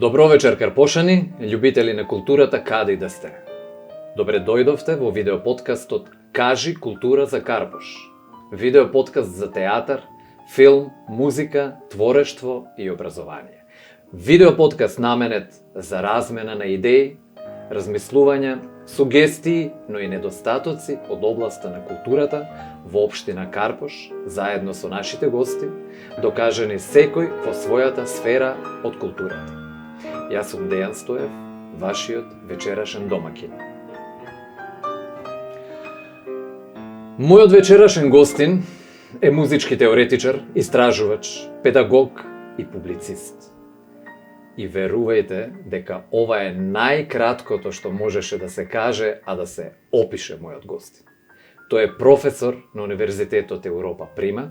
Добро вечер, Карпошани, љубители на културата каде и да сте. Добре дојдовте во видеоподкастот Кажи култура за Карпош. Видеоподкаст за театар, филм, музика, творештво и образование. Видеоподкаст наменет за размена на идеи, размислувања, сугестии, но и недостатоци од областа на културата во општина Карпош, заедно со нашите гости, докажани секој во својата сфера од културата. Јас сум Дејан Стоев, вашиот вечерашен домакин. Мојот вечерашен гостин е музички теоретичар, истражувач, педагог и публицист. И верувајте дека ова е најкраткото што можеше да се каже, а да се опише мојот гостин. Тој е професор на Универзитетот Европа Прима,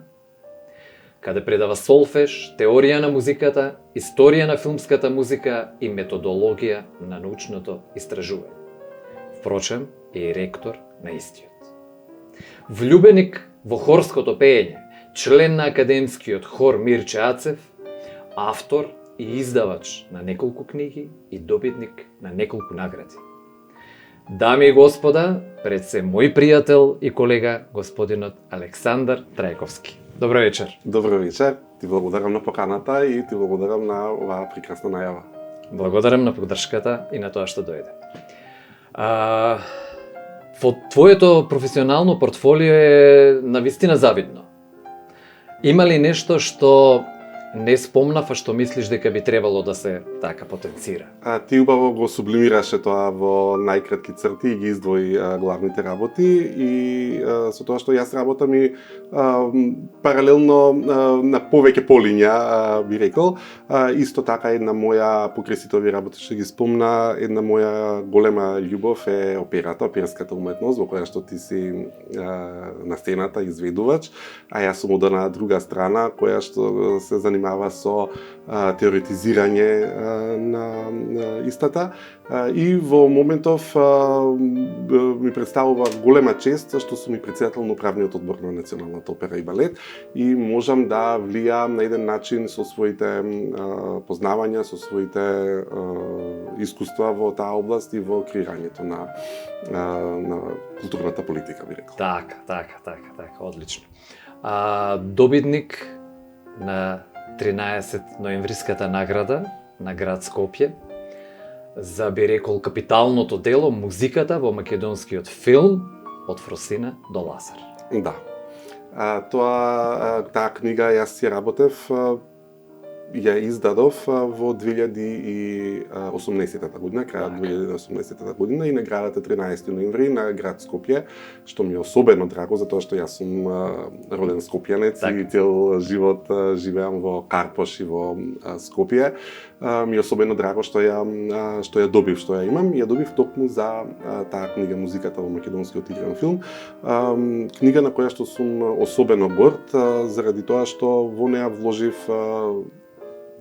каде предава солфеж, теорија на музиката, историја на филмската музика и методологија на научното истражување. Впрочем, е и ректор на истиот. Влюбеник во хорското пеење, член на академскиот хор Мирче Ацев, автор и издавач на неколку книги и добитник на неколку награди. Дами и господа, пред се мој пријател и колега, господинот Александар Трајковски. Добро вечер. Добро вечер. Ти благодарам на поканата и ти благодарам на оваа прекрасна најава. Благодарам на поддршката и на тоа што дојде. Во твоето професионално портфолио е навистина завидно. Има ли нешто што не спомнав, а што мислиш дека би требало да се така потенцира? Ти убаво го сублимираше тоа во најкратки црти и ги издвои главните работи и со тоа што јас работам и паралелно на повеќе полиња, би рекол. Исто така една моја, покрај сите овие работи што ги спомна, една моја голема љубов е операта, оперската уметност, во која што ти си на сцената изведувач, а јас сум од една друга страна која што се занимава со теоретизирање на истата и во моментов ми представува голема чест што сум и претседател на управниот одбор на Националната опера и балет и можам да влијам на еден начин со своите познавања, со своите искуства во таа област и во креирањето на културната политика, би рекол. Така, одлично. Добитник на 13 ноемвриската награда на град Скопје за, би рекол, капиталното дело музиката во македонскиот филм Од Фросина до Лазар. Да. Таа книга јас ја работев, ја издадов во 2018 година, крајот 2018 година и наградата 13 ноември на град Скопје, што ми е особено драго затоа што јас сум роден скопјанец и цел живот живеам во Карпош и во Скопје. Ми е особено драго што ја добив, што ја имам. Ја добив токму за таа книга Музиката во македонскиот игран филм. Книга на која што сум особено горд заради тоа што во неа вложив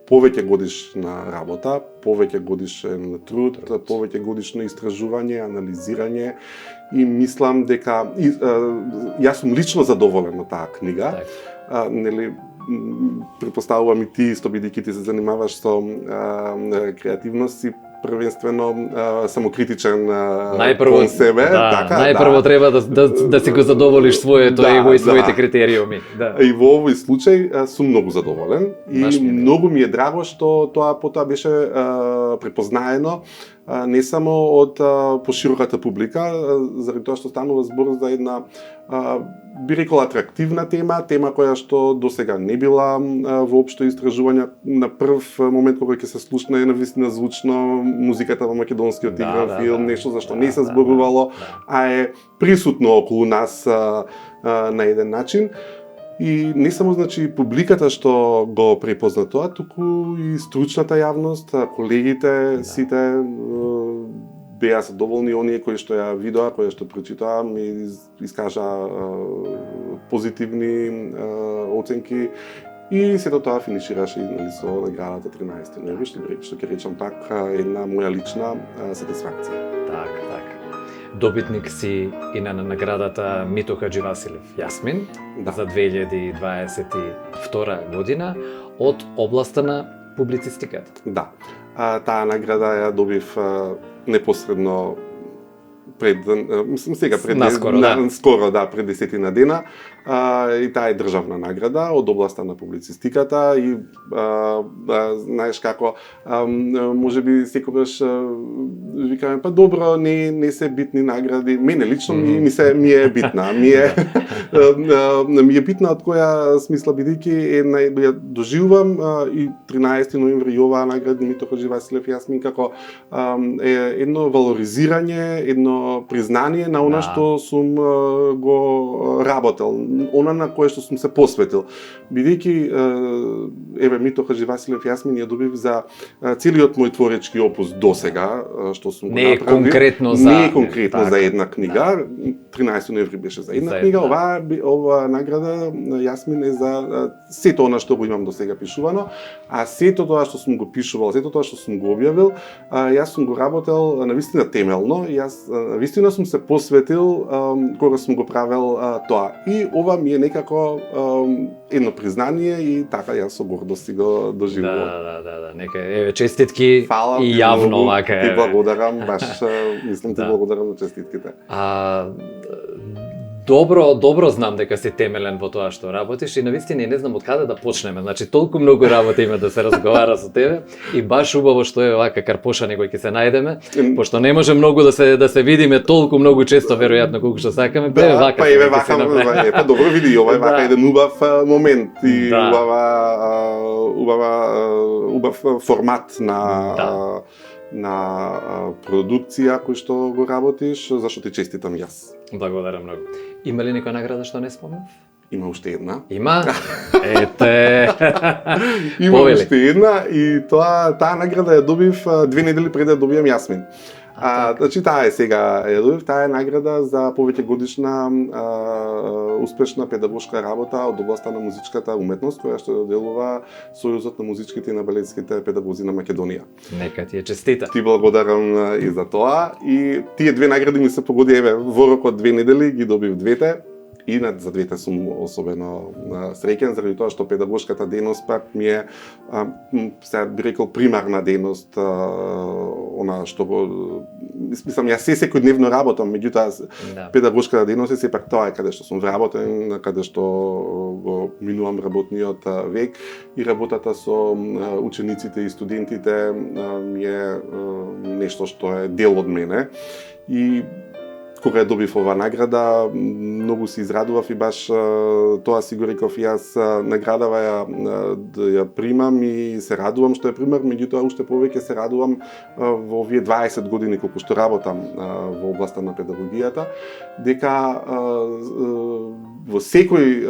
повеќе годишна работа, повеќе годишен труд, повеќе годишно истражување, анализирање и мислам дека јас сум лично задоволен од таа книга. Нели, претпоставувам и ти, исто бидејќи ти се занимаваш со креативност и првенствено самокритичен кон себе. Најпрво треба да си го задоволиш своето его и своите критериуми. И во овој случај сум многу задоволен и многу ми е драго што тоа потоа беше препознаено не само од пошироката публика, заради тоа што станува збор за една би рекол атрактивна тема која што досега не била воопшто истражување. На прв момент кога ќе се слушне е навистина звучно музиката во македонскиот игран филм, нешто за што не се зборувало, а е присутно околу нас на еден начин. И не само значи публиката што го препозна тоа, туку и стручната јавност, колегите, сите беа задоволни, оние кои што ја видоа, кои што прочитаа, ми искажа позитивни оценки и сето тоа финишираше со наградата 13 ноември, што ќе речам пак една моја лична сатисфакција. Така. Добитник си и на наградата Мито Хаџивасилев Јасмин за 2022 година од областа на публицистиката. Да. Таа награда ја добив непосредно пред Наскоро, скоро, пред 10 дена. И таа е државна награда од областа на публицистиката и знаеш како можеби секогаш викаме па добро, не се битни награди. Мене лично ми е битна. Ми е битна од која смисла бидејќи ја доживувам и 13 ноември и оваа награда Мито Хаџивасилев Јасмин како едно валоризирање, едно признание на она што сум го работел, она на кое што сум се посветил. Бидејќи еве Мито Хаџивасилев Јасмин ја добив за целиот мој творечки опус досега што сум го направил. Не е конкретно за една книга. 13 ноември беше за една книга. Ова награда Јасмин е за сето она што го имам досега пишувано, а сето тоа што сум го пишувал, сето тоа што сум го објавил, јас сум го работел навистина темелно. Јас навистина сум се посветил кога сум го правел тоа. И ова ми е некако едно признание и така јас со гордост го доживувам. Да, нека еве честитки и јавно вака. Ти благодарам, баш мислам ти благодарам за честитките. Добро знам дека си темелен во тоа што работиш и навистина не знам од каде да почнеме. Значи толку многу работа има да се разговара со тебе и баш убаво што е вака карпоша некој ќе се најдеме, пошто не може многу да се видиме толку многу често веројатно колку што сакаме. Па еве вака, па добро види, ова е вака еден убав момент и убав формат на продукција кој што го работиш, зашто ти честитам јас. Благодарам многу. Има ли некоја награда што не спомнав? Има уште една. Има? Ете. Има уште една и таа награда ја добив 2 недели пред да добијам Јасмин. Значи таа е сега ја добив, таа е награда за повеќе годишна успешна педагошка работа од областа на музичката уметност, која што делува Сојузот на музичките и на балетските педагози на Македонија. Нека ти е честита. Ти благодарам и за тоа. И тие 2 награди ми се погоди еве во рок од 2 недели ги добив двете. И за двете сум особено среќен заради тоа што педагошката дејност пак ми е сега би рекол примарна дејност, она што мислам јас секојдневно работам, меѓутоа педагошката дејност е сепак тоа каде што сум вработен, каде што го минувам работниот век и работата со учениците и студентите ми е нешто што е дел од мене. И кога ја добив ова награда, многу се израдував и баш тоа си го реков јас, наградава ја примам и се радувам што ја примам, меѓутоа уште повеќе се радувам во овие 20 години колку што работам во областа на педагогијата, дека во секој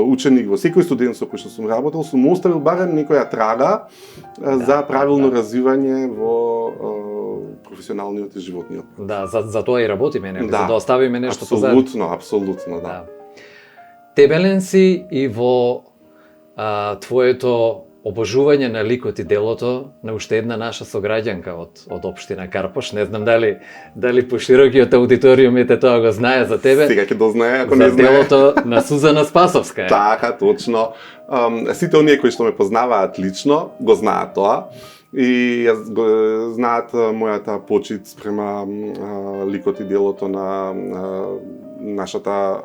ученик, во секој студент со кој што сум работел, сум оставил барем некоја трага за правилно развивање во професионалниот и животниот. Да, за тоа и работиме, за да оставиме нешто позади. Апсолутно, да. Тебелен си и во твоето обожување на ликот и делото на уште една наша сограѓанка од општина Карпош. Не знам дали поширокиот аудиториумите тоа го знае за тебе. Сега ќе дознае, ако не знае. За делото на Сузана Спасовска. Така, точно. Сите оние кои што ме познаваат лично го знаат тоа. И јас го знаат мојата почит спрема ликот и делото на нашата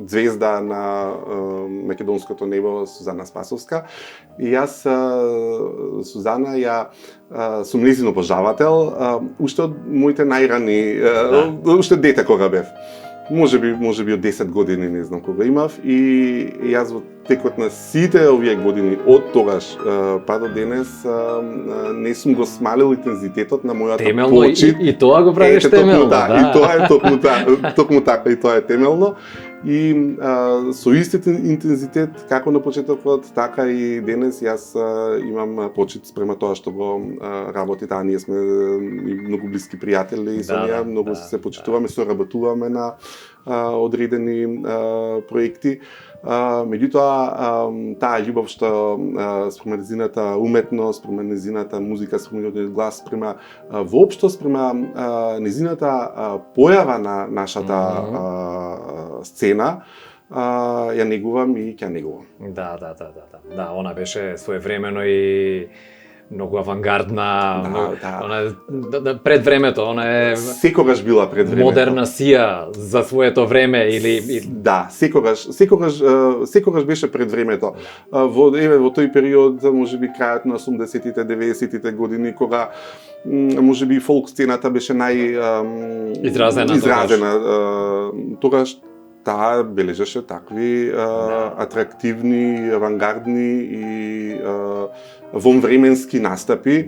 звезда на македонското небо Сузана Спасовска. И јас Сузана сум нејзин обожавател, уште од моите најрани, уште дете кога бев. Можеби од 10 години, не знам кога имав, и јас во текот на сите овие години од тогаш па до денес не сум го смалил интензитетот на мојата почит. И тоа го правиш темелно, да. И тоа е токму така, и тоа е темелно. И со истиот интензитет, како на почетокот, така и денес, јас имам почит спрема тоа што го работи таа. Ние сме многу блиски пријатели со неа, многу се почитуваме, соработуваме на одредени проекти. Меѓутоа, таа љубов што спрема нејзината уметност, спрема нејзината музика, спрема нејзиниот глас, спрема воопшто спрема нејзината појава на нашата сцена, ја негувам и ќе негувам. Да, она беше своевремено и многу авангардна, пред времето, она е секогаш била пред времето. Модерна сија за своето време или да, секогаш беше пред времето. Во тој период, можеби крајот на 80-тите, 90-тите години, кога можеби фолк сцената беше изразена. Тогаш таа бележеше такви атрактивни, авангардни и вонвременски настапи,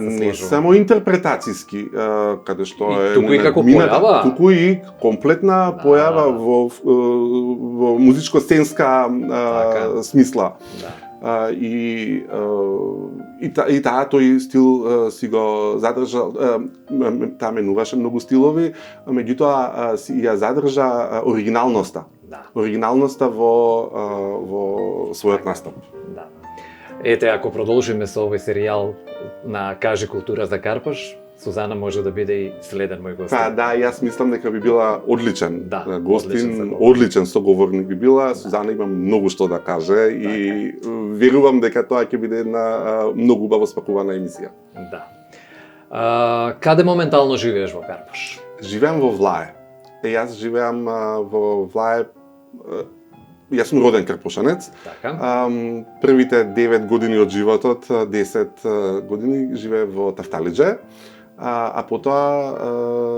не само интерпретацијски, каде што е туку и како појава, туку и комплетна појава во музичко-сценска смисла. И таа тој стил си го задржа, таа менуваше многу стилови, меѓутоа си ја задржа оригиналноста. Оригиналноста во својот настап. Ете, ако продолжиме со овој серијал на Кажи култура за Карпаш, Сузана може да биде и следен мој гостин. Да, јас мислам дека би била одличен гостин, одличен соговорник би била. Сузана има многу што да каже и верувам дека тоа ќе биде една многу убаво спакувана емисија. Да. Каде моментално живееш во Карпаш? Живеам во Влае. Јас живеам во Влае. Јас сум роден карпошанец. Првите 9 години од животот, 10 години живеев во Тафталиџе. А потоа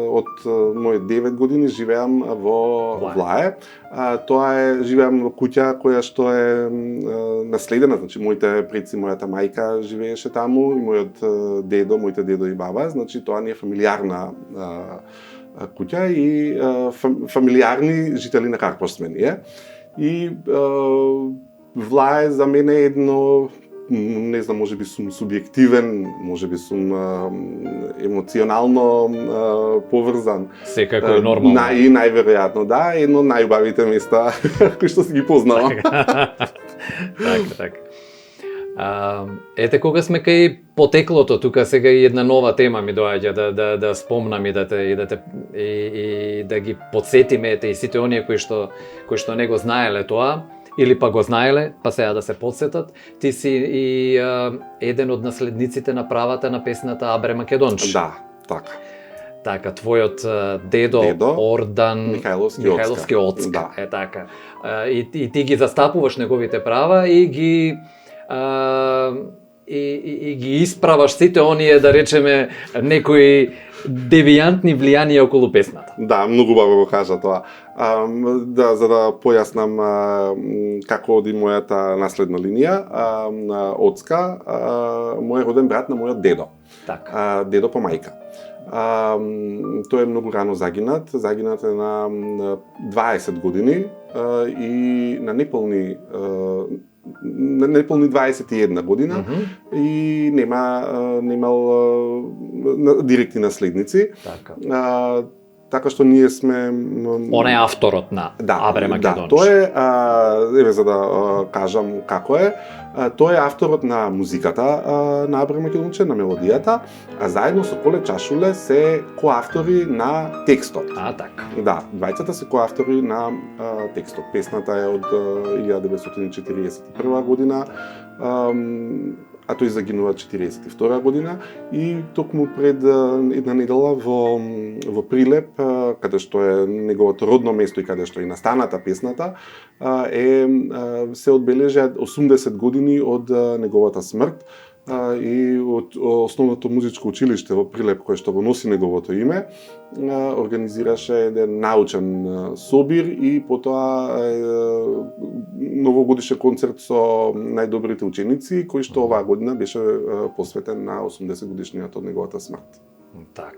од мои 9 години живеам во Влае. Живеам во куќа која што е наследена, значи моите предци, мојата мајка живееше таму и мојот дедо, моите дедо и баба, значи тоа не е фамилиарна куќа и фамилиарни жители на Карпаш сме ние. И Влае за мене е едно, не знам, можеби сум субјективен, можеби сум емоционално поврзан. Секако е нормално. И најверојатно, да, едно од најубавите места кои што си ги познавам. Така. Ете, кога сме кај потеклото, тука сега и една нова тема ми доаѓа да спомнам и да ги подсетиме ете и сите оние кои што не го знаеле тоа или па го знаеле, па сега да се подсетат. Ти си и еден од наследниците на правата на песната Абре Македонч. Да, така. Така, твојот дедо Ордан Михајловски Оцка. Да. Е така. И ти ги застапуваш неговите права и ги исправаш сите оние, да речеме, некои девијантни влијанија околу песната. Да, многу убаво го кажа тоа. За да појаснам како оди мојата наследна линија, Оцка, мој роден брат на мојот дедо. Така. Дедо по мајка. Тој е многу рано загинат е на 20 години и на неполни 21 година и немал директни наследници. Така што ние сме... Он е авторот на Абре Македонч. Да, тој е, за да кажам како е, тој е авторот на музиката на Абре Македонч, на мелодијата, а заедно со Коле Чашуле се коавтори на текстот. Така. Да, двајцата се коавтори на текстот. Песната е од 1941 година, а тој загинува 42 година и токму пред една недела во Прилеп, каде што е неговото родно место и каде што е настаната песната, се одбележа 80 години од неговата смрт и од основното музичко училиште во Прилеп, кое што го носи неговото име, организираше еден научен собир и потоа новогодишен концерт со најдобрите ученици, кој што оваа година беше посветен на 80 годишниот од неговата смрт. Так.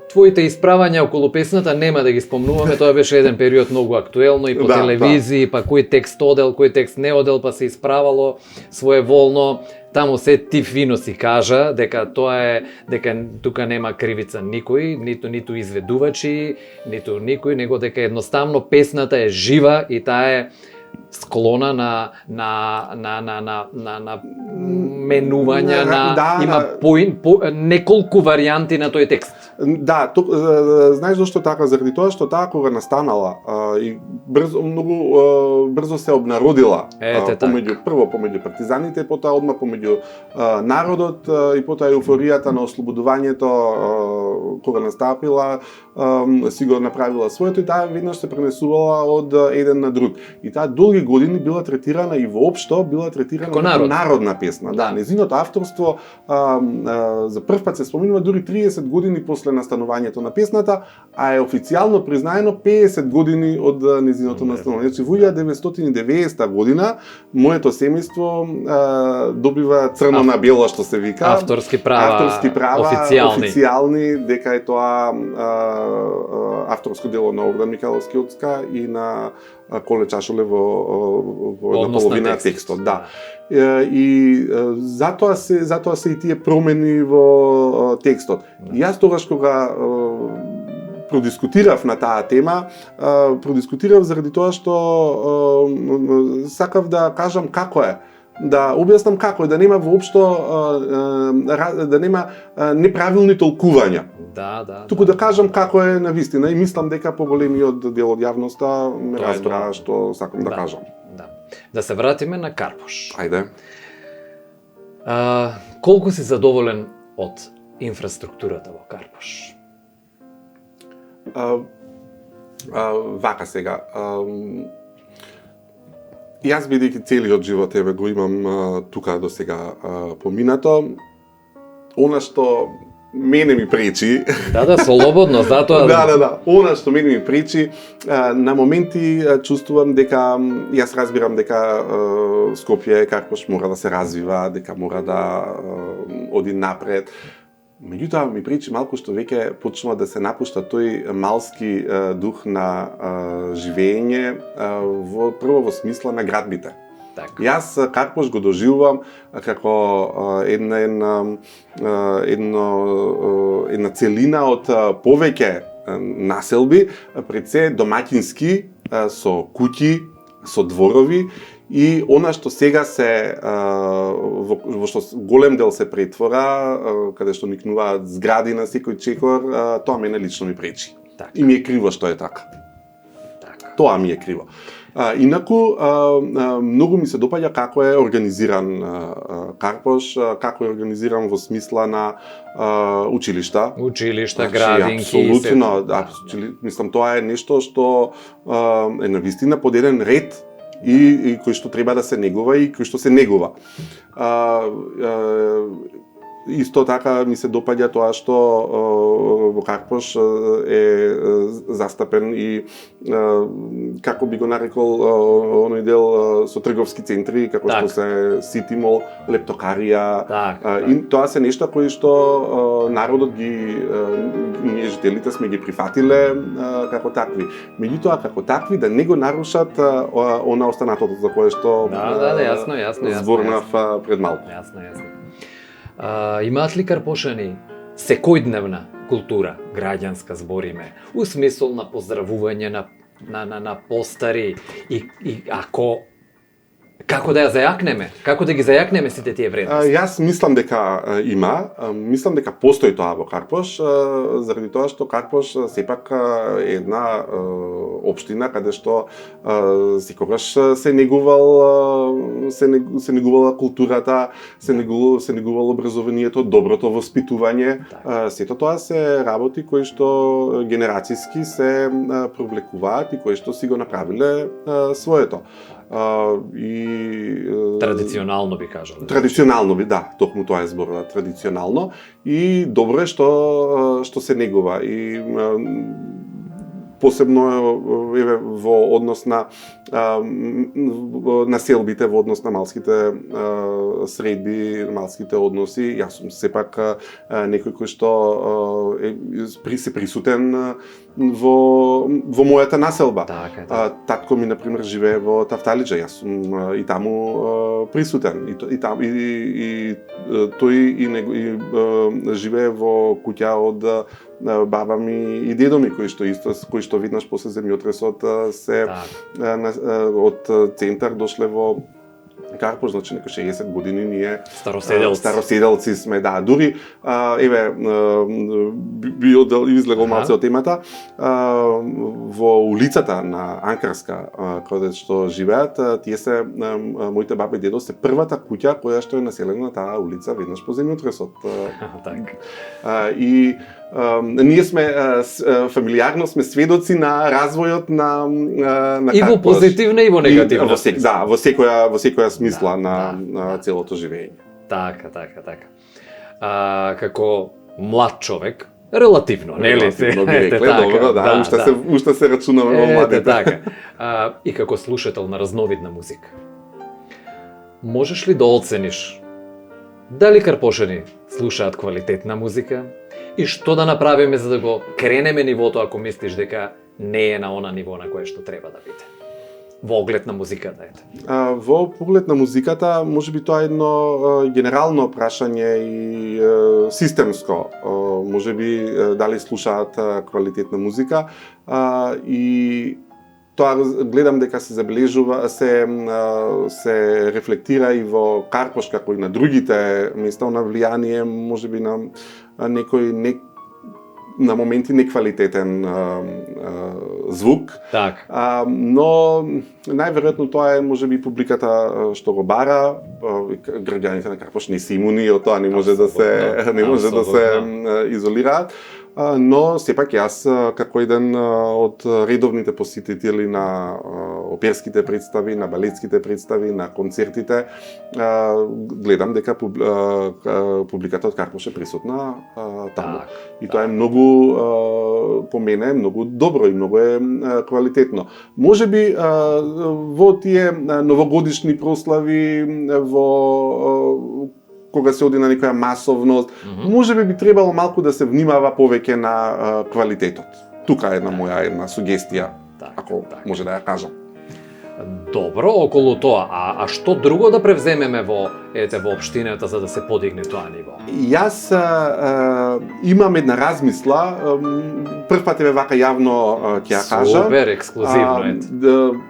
Твоите исправања околу песната нема да ги спомнуваме, тоа беше еден период многу актуелно и по телевизии, па кој текст одел, кој текст не одел, па се исправало своеволно. Таму се ти фино си кажа дека тука нема кривица никој, ниту изведувачи, ниту никој, него дека едноставно песната е жива и таа е склона на менувања има неколку варијанти на тој текст. Да, знаеш зашто така? Заради тоа што таа кога настанала и многу брзо се обнародила помеѓу партизаните, потоа одма помеѓу народот и потоа еуфоријата на ослободувањето кога настапила, си го направила своето и таа веднаш се пренесувала од еден на друг. И таа долги години била третирана и воопшто била третирана како народна песна. Да, незиното авторство за прв пат се спомнува дури 30 години после настанувањето на песната, а е официјално признаено 50 години од незиното настанување. Значи во 1990 година моето семејство добива црно на бело, што се вика. Авторски права официјални, дека е тоа авторско дело на Огдан Михайловски Оцка и на Коле Чашоле во една половина текстот, да. И затоа се и тие промени во текстот. И јас тогаш кога продискутирав на таа тема, продискутирав заради тоа што сакав да кажам како е, да објаснам како е, да нема воопшто да нема неправилни толкувања. Да. Туку да кажам како е навистина и мислам дека поголемиот дел од јавноста ме разбра што сакам да кажам. Да се вратиме на Карпош. Ајде. Колку си задоволен од инфраструктурата во Карпош? Вака сега. Јас бидејќи целиот живот го имам тука до сега поминато, она што мене ми пречи. Да, слободно, затоа. Да. Она што мене ми пречи, на моменти чувствувам дека јас разбирам дека Скопје, Карпош мора да се развива, дека мора да оди напред. Меѓутоа ми пречи малку што веќе почнува да се напушта тој малски дух на живење прво во смисла на градбите. Так. Јас Карпош го доживувам како една целина од повеќе населби, пред се домаќински, со куќи, со дворови, и она што сега се во што голем дел се претвора, каде што никнуваат згради на секој чекор, тоа мене лично ми пречи. Так. И ми е криво што е така. Тоа ми е криво. Инаку, многу ми се допаѓа како е организиран Карпош, како е организиран во смисла на училишта. Градинки. Апсолутно, мислам, тоа е нешто што е навистина под еден ред и кој што треба да се негува и кој што се негува. Исто така ми се допаѓа тоа што во Карпош е застапен и како би го нарекол оној дел со трговски центри, како што се Сити Мол, Лептокарија. И тоа се нешта кои што народот ние жителите сме ги прифатиле како такви. Меѓутоа како такви да не го нарушат она останатото за кое што зборнав пред малку. Јасно. Имаат ли карпошани секојдневна култура, граѓанска збориме, у смисол на поздравување на постари и како да ја зајакнеме? Како да ги зајакнеме сите тие вредности? Јас мислам дека има, мислам дека постои тоа во Карпош, заради тоа што Карпош сепак е една општина каде што секогаш се негувала културата, се негувало образованието, доброто воспитување. Сето тоа се работи кои што генерацијски се провлекуваат и кои што си го направиле своето. Традиционално би кажале. Традиционално би, да, токму тоа е зборот, традиционално, и добро е што се негува и посебно еве во однос на населбите, во однос на малските средби, малските односи. Јас сум сепак некој кој што се присутен во мојата населба. Татко ми, например, живее во Тафталиџа, јас сум и таму присутен. И тој живее во куќа од баба ми и дедо ми, кои што виднаш после земјотресот се од центар дошле во Карпош, значи некои 60 години ние Староседелци сме, да. Дури би излегол малце од темата. Во улицата на Анкарска, каде што живеат, тие се моите баба и дедо се првата куќа која што е населена на таа улица веднаш по земјотресот. И ние сме фамилиарно сме сведоци на развојот на Карпош. И во позитивна и во негативна. Во секоја смисла на целото живење. Така. Како млад човек, релативно, нели? Релативно би рекле, добро, уште се рачунаме во младите. Така. И како слушател на разновидна музика, можеш ли да оцениш дали карпошани слушаат квалитетна музика и што да направиме за да го кренеме нивото ако мислиш дека не е на она ниво на кое што треба да биде? Во оглед на музиката, ете. Во поглед на музиката, можеби тоа е едно генерално прашање и системско. Можеби дали слушаат квалитетна музика и тоа гледам дека се забележува, се рефлектира и во Карпош како и на другите места на влијание, можеби на некој на моменти неквалитетен звук. Так. Но најверојатно тоа е можеби публиката што го бара, граѓаните на Карпош не се имуни од тоа, не може да се изолираат. Но сепак јас како еден од редовните посетители на оперските представи, на балетските представи, на концертите, гледам дека публиката од Карпош е присутна таму. И тоа е многу, по мене, многу добро и многу е квалитетно. Можеби во тие новогодишни прослави, во кога се оди на некоја масовност, можеби би требало малку да се внимава повеќе на квалитетот. Тука е една сугестија, ако може да ја кажам. Добро, околу тоа. А што друго да превземеме во општината за да се подигне тоа ниво? Јас имам една размисла, прв пат еве вака јавно ќе ја кажам. Супер, ексклузивно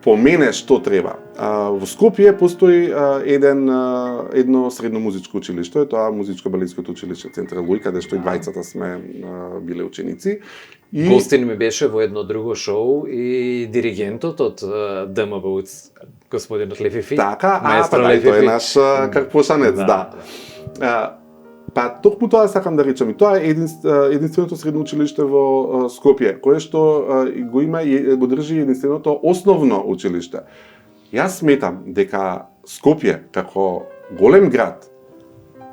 По мене што треба? Во Скопје постои едно средно музичко училиште, тоа музичко-балетското училиште Центар Луј, каде што и двајцата сме биле ученици. Гостин ми беше во едно друго шоу и диригентот од ДМБУЦ, господинот Лефифи. Така, тој е наш карпошанец, да. Па токму тоа сакам да речам, и тоа е единственото средно училиште во Скопје, кое што го држи единственото основно училиште. Јас сметам дека Скопје како голем град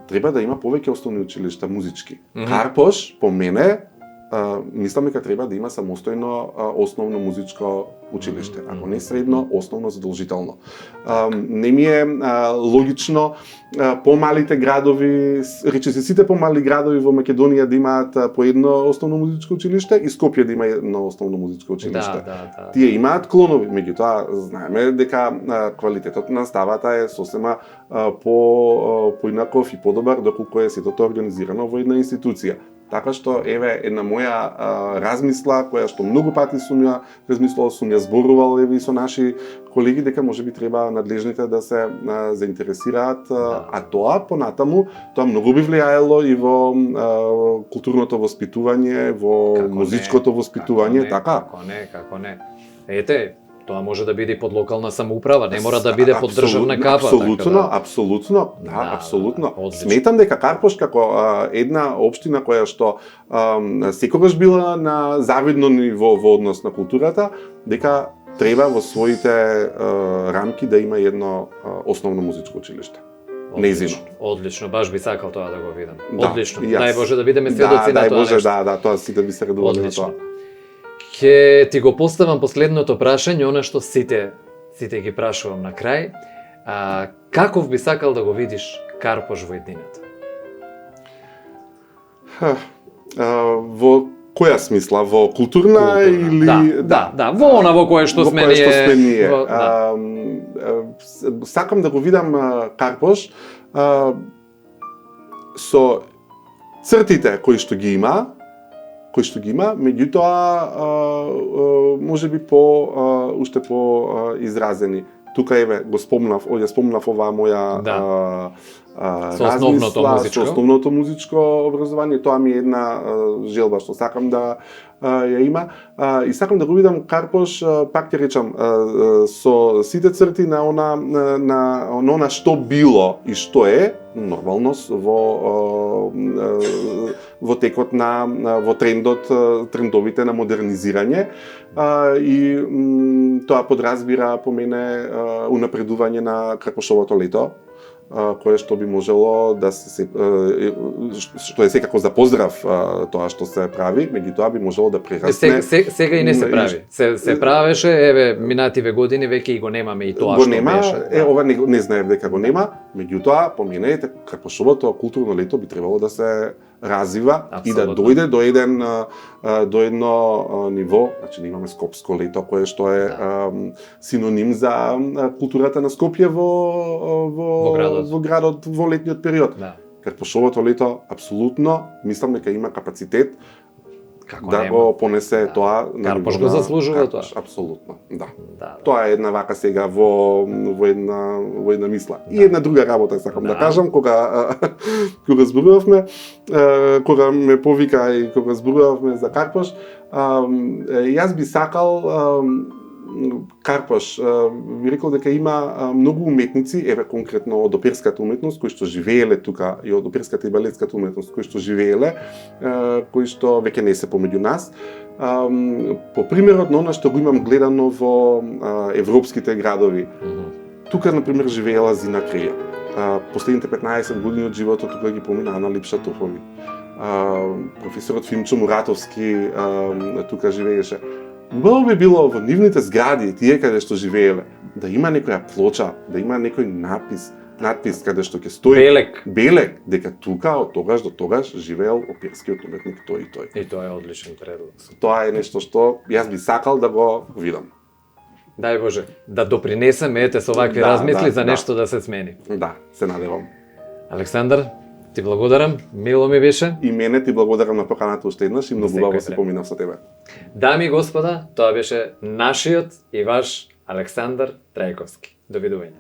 треба да има повеќе основни училишта музички. Карпош, по мене, мислам дека треба да има самостојно основно музичко училиште, ако не средно, основно задолжително. Не ми е логично помалите градови, речиси сите помали градови во Македонија да имаат по едно основно музичко училиште и Скопје да има едно основно музичко училиште. Да. Тие имаат клонови, меѓутоа знаеме дека квалитетот на наставата е сосема поинаков и подобар доколку е сето тоа организирано во една институција. Така што, еве, една моја размисла, која што многу пати сум ја размислувал, сум ја зборувал еве и со наши колеги, дека можеби треба надлежните да се заинтересираат, а тоа понатаму, тоа многу би влијаело и во културното воспитување, во музичкото воспитување, така? Како не. Ете, тоа може да биде под локална самоуправа, не мора да биде под државна капа. Апсолутно. Сметам дека Карпош како една општина која што секогаш била на завидно ниво во однос на културата, дека треба во своите рамки да има едно основно музичко училиште. Одлично, баш би сакал тоа да го видам. Одлично. Дај Боже да бидеме сведоци на тоа. Дај Боже, да, тоа сите би се радувале на тоа. Ќе ти го поставам последното прашање, она што сите ги прашувам на крај. Каков би сакал да го видиш Карпош во иднината? Во која смисла? Во културна или... Да, во она во кое што сме ние. Сакам да го видам Карпош со цртите кои што ги има, меѓутоа можеби уште по изразени. тука еве го спомнав оваа моја Со основното музичко. Со основното музичко образование, тоа ми е една желба што сакам да ја има. И сакам да го видам Карпош, пак ќе речам, со сите црти на она што било и што е, нормално во текот во трендовите на модернизирање, и тоа подразбира по мене унапредување на Карпошовото лето, кое што би можело да што е секако за поздрав тоа што се прави, меѓутоа би можело да прерасне. Сега и не се прави. Се правеше, еве минативе години веќе и го немаме и тоа што беше. Ова не знаев дека го нема, меѓутоа по мене Карпошовото културно лето би требало да се развива и да дојде до едно ниво, значи да имаме Скопско лето кое што е синоним за културата на Скопје во градот во летниот период. Карпошовото лето апсолутно мислам дека има капацитет го понесе тоа на Карпош го заслужува тоа. Апсолутно, да. Тоа е една вака сега во една мисла. И една друга работа сакам да кажам, кога зборувавме, кога ме повика и кога зборувавме за Карпош, јас би сакал Карпош би рекол дека има многу уметници, еве конкретно од оперската уметност кои што живееле тука и од оперската и балетската уметност кои што живееле, кои што веќе не се помеѓу нас. По примерот на она што го имам гледано во европските градови. Тука на пример живеела Зина Креја. Последните 15 години од животот тука ги помина Ана Липшатопови. Професорот Фимчо Муратовски тука живееше. Убаво би било во нивните згради, тие каде што живееле, да има некоја плоча, да има некој надпис каде што ќе стои белек дека тука од тогаш до тогаш живеел оперскиот уметник тој и тој. И тоа е одличен предлог. Тоа е нешто што јас би сакал да го видам. Дај Боже, да допринесеме ете со вакви размисли за нешто да се смени. Да, се надевам. Александар, ти благодарам, мило ми беше. И мене ти благодарам на поканата уште еднаш и многу убаво се поминав со тебе. Дами и господа, тоа беше нашиот и ваш Александар Трајковски. Довидување.